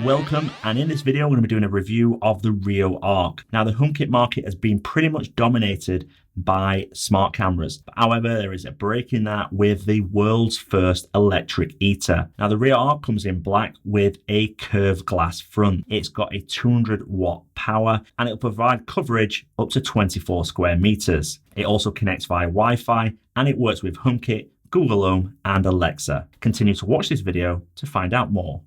welcome, and in this video we're going to be doing a review of the Rio Arc. Now the HomeKit market has been pretty much dominated by smart cameras. However, there is a break in that with the world's first electric heater. Now the Rio Arc comes in black with a curved glass front. It's got a 200 watt power and it'll provide coverage up to 24 square meters. It also connects via Wi-Fi and it works with HomeKit, Google Home and Alexa. Continue to watch this video to find out more.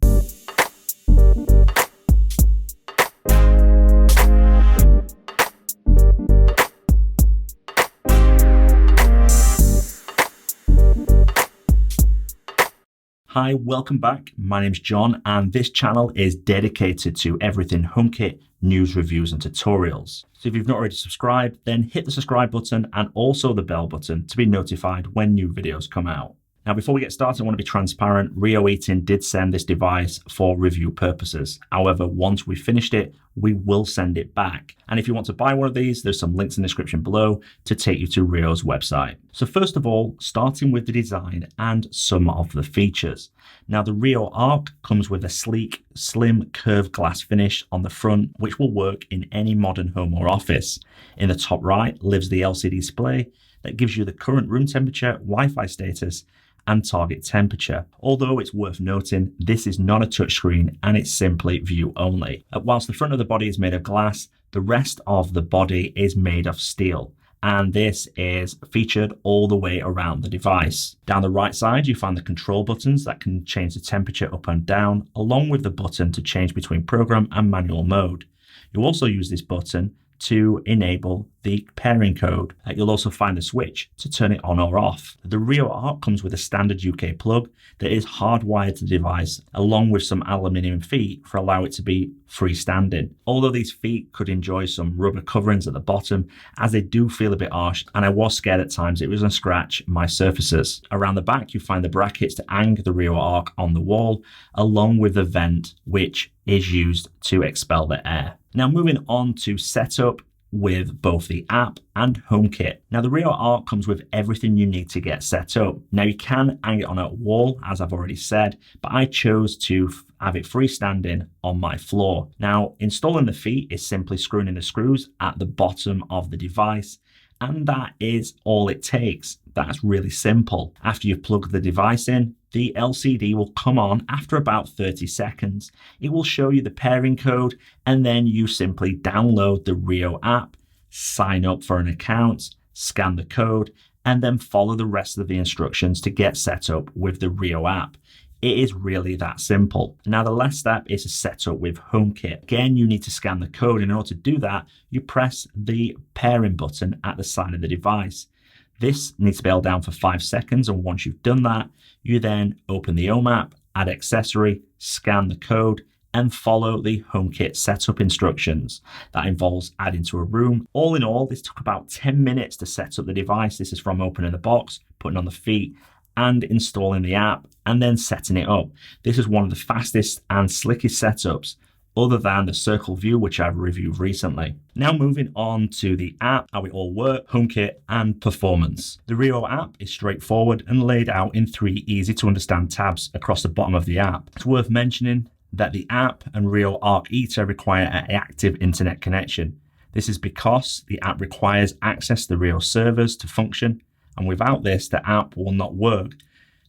Hi, welcome back. My name's John and this channel is dedicated to everything HomeKit, news, reviews and tutorials. So if you've not already subscribed, then hit the subscribe button and also the bell button to be notified when new videos come out. Now, before we get started, I want to be transparent. Rio Heating did send this device for review purposes. However, once we finished it, we will send it back. And if you want to buy one of these, there's some links in the description below to take you to Rio's website. So first of all, starting with the design and some of the features. Now, the Rio Arc comes with a sleek, slim, curved glass finish on the front, which will work in any modern home or office. In the top right lives the LCD display that gives you the current room temperature, Wi-Fi status, and target temperature. Although it's worth noting, this is not a touchscreen and it's simply view only. Whilst the front of the body is made of glass, the rest of the body is made of steel. And this is featured all the way around the device. Down the right side, you find the control buttons that can change the temperature up and down, along with the button to change between program and manual mode. You also use this button to enable the pairing code. You'll also find the switch to turn it on or off. The Rio Arc comes with a standard UK plug that is hardwired to the device, along with some aluminium feet for allow it to be freestanding. Although these feet could enjoy some rubber coverings at the bottom, as they do feel a bit harsh, and I was scared at times it was going to scratch my surfaces. Around the back, you find the brackets to hang the Rio Arc on the wall, along with the vent, which is used to expel the air. Now moving on to setup with both the app and HomeKit. Now the Rio Arc comes with everything you need to get set up. Now you can hang it on a wall, as I've already said, but I chose to have it freestanding on my floor. Now installing the feet is simply screwing in the screws at the bottom of the device, and that is all it takes. That's really simple. After you've plugged the device in, the LCD will come on after about 30 seconds. It will show you the pairing code, and then you simply download the Rio app, sign up for an account, scan the code, and then follow the rest of the instructions to get set up with the Rio app. It is really that simple. Now the last step is to set up with HomeKit. Again, you need to scan the code. In order to do that, you press the pairing button at the side of the device. This needs to be held down for 5 seconds, and once you've done that, you then open the Home app, add accessory, scan the code, and follow the HomeKit setup instructions. That involves adding to a room. All in all, this took about 10 minutes to set up the device. This is from opening the box, putting on the feet, and installing the app, and then setting it up. This is one of the fastest and slickest setups, other than the circle view, which I've reviewed recently. Now moving on to the app, how it all works, HomeKit and performance. The Rio app is straightforward and laid out in 3 easy to understand tabs across the bottom of the app. It's worth mentioning that the app and Rio Arc Heater require an active internet connection. This is because the app requires access to the Rio servers to function, and without this, the app will not work,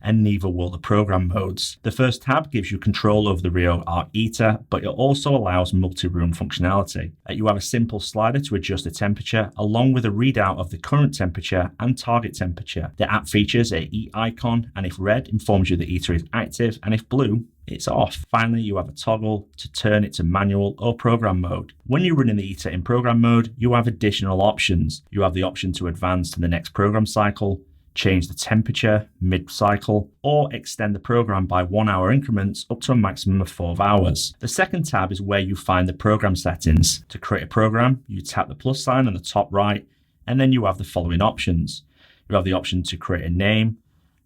and neither will the program modes. The first tab gives you control over the Rio Arc Heater, but it also allows multi-room functionality. You have a simple slider to adjust the temperature, along with a readout of the current temperature and target temperature. The app features a heat icon, and if red informs you the heater is active, and if blue, it's off. Finally, you have a toggle to turn it to manual or program mode. When you're running the heater in program mode, you have additional options. You have the option to advance to the next program cycle, change the temperature mid-cycle, or extend the program by 1 hour increments up to a maximum of 4 hours. The second tab is where you find the program settings. To create a program, you tap the plus sign on the top right, and then you have the following options. You have the option to create a name,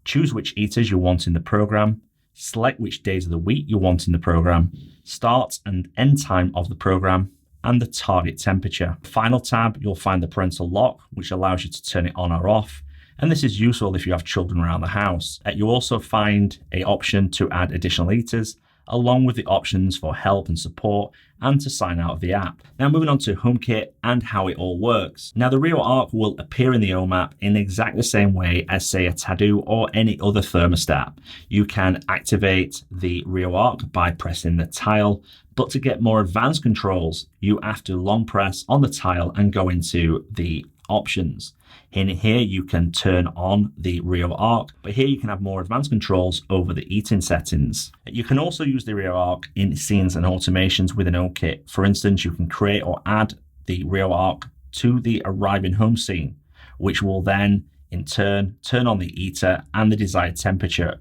choose which heaters you want in the program, select which days of the week you want in the program, start and end time of the program, and the target temperature. Final tab, you'll find the parental lock, which allows you to turn it on or off. And this is useful if you have children around the house. You also find an option to add additional heaters, along with the options for help and support and to sign out of the app. Now moving on to HomeKit and how it all works. Now the Rio Arc will appear in the Home app in exactly the same way as say a Tadu or any other thermostat. You can activate the Rio Arc by pressing the tile, but to get more advanced controls, you have to long press on the tile and go into the options. In here, you can turn on the Rio Arc, but here you can have more advanced controls over the heating settings. You can also use the Rio Arc in scenes and automations within HomeKit. For instance, you can create or add the Rio Arc to the arriving home scene, which will then in turn turn on the heater and the desired temperature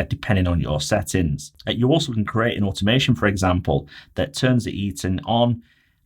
depending on your settings. You also can create an automation, for example, that turns the heating on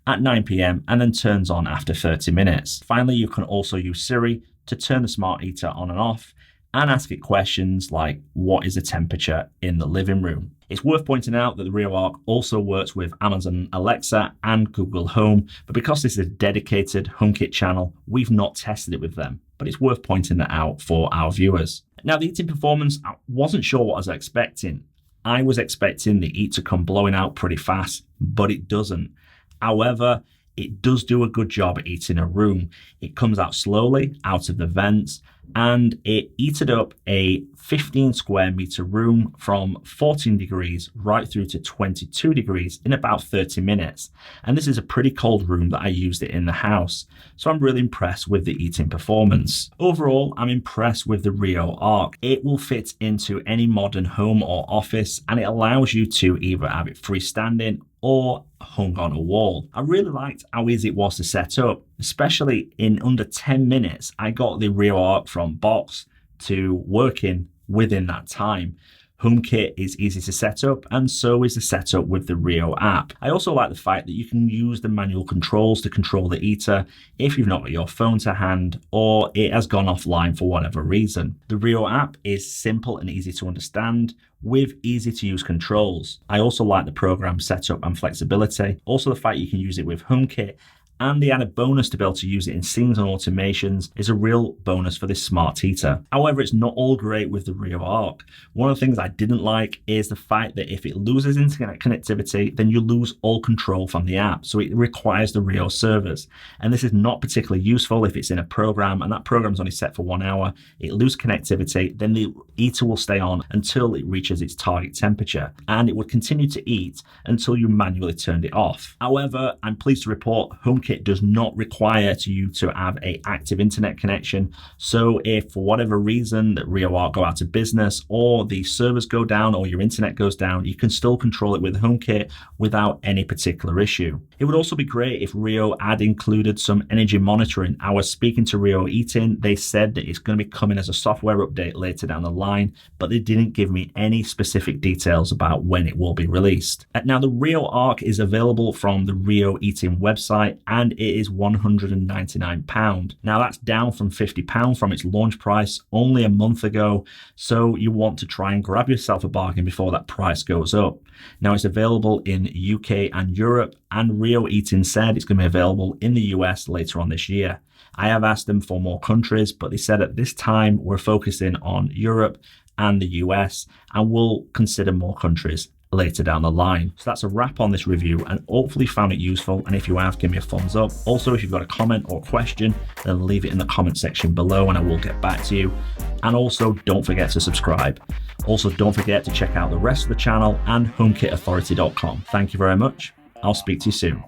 at 9 p.m. and then turns on after 30 minutes. Finally, you can also use Siri to turn the smart heater on and off and ask it questions like, what is the temperature in the living room? It's worth pointing out that the Rio Arc also works with Amazon Alexa and Google Home, but because this is a dedicated HomeKit channel, we've not tested it with them, but it's worth pointing that out for our viewers. Now, the heating performance, I wasn't sure what I was expecting. I was expecting the heat to come blowing out pretty fast, but it doesn't. However, it does do a good job at heating a room. It comes out slowly out of the vents, and it heated up a 15 square meter room from 14 degrees right through to 22 degrees in about 30 minutes. And this is a pretty cold room that I used it in the house. So I'm really impressed with the heating performance. Overall, I'm impressed with the Rio Arc. It will fit into any modern home or office, and it allows you to either have it freestanding or hung on a wall. I really liked how easy it was to set up, especially in under 10 minutes. I got the Rio Arc from box to working within that time. HomeKit is easy to set up, and so is the setup with the Rio app. I also like the fact that you can use the manual controls to control the heater if you've not got your phone to hand or it has gone offline for whatever reason. The Rio app is simple and easy to understand with easy to use controls. I also like the program setup and flexibility. Also the fact you can use it with HomeKit, and the added bonus to be able to use it in scenes and automations is a real bonus for this smart heater. However, it's not all great with the Rio Arc. One of the things I didn't like is the fact that if it loses internet connectivity, then you lose all control from the app. So it requires the Rio servers. And this is not particularly useful if it's in a program and that program is only set for 1 hour. It loses connectivity, then the heater will stay on until it reaches its target temperature. And it would continue to heat until you manually turned it off. However, I'm pleased to report HomeKit does not require you to have an active internet connection. So if for whatever reason that Rio Arc go out of business or the servers go down or your internet goes down, you can still control it with HomeKit without any particular issue. It would also be great if Rio had included some energy monitoring. I was speaking to Rio Heating. They said that it's going to be coming as a software update later down the line, but they didn't give me any specific details about when it will be released. Now, the Rio Arc is available from the Rio Heating website, and it is £199. Now that's down from £50 from its launch price only a month ago, so you want to try and grab yourself a bargain before that price goes up. Now it's available in UK and Europe, and Rio Heating said it's going to be available in the US later on this year. I have asked them for more countries, but they said at this time we're focusing on Europe and the US, and we'll consider more countries later down the line. So that's a wrap on this review, and hopefully found it useful. And if you have, give me a thumbs up. Also, if you've got a comment or question, then leave it in the comment section below and I will get back to you. And also don't forget to subscribe. Also don't forget to check out the rest of the channel and HomeKitAuthority.com. Thank you very much. I'll speak to you soon.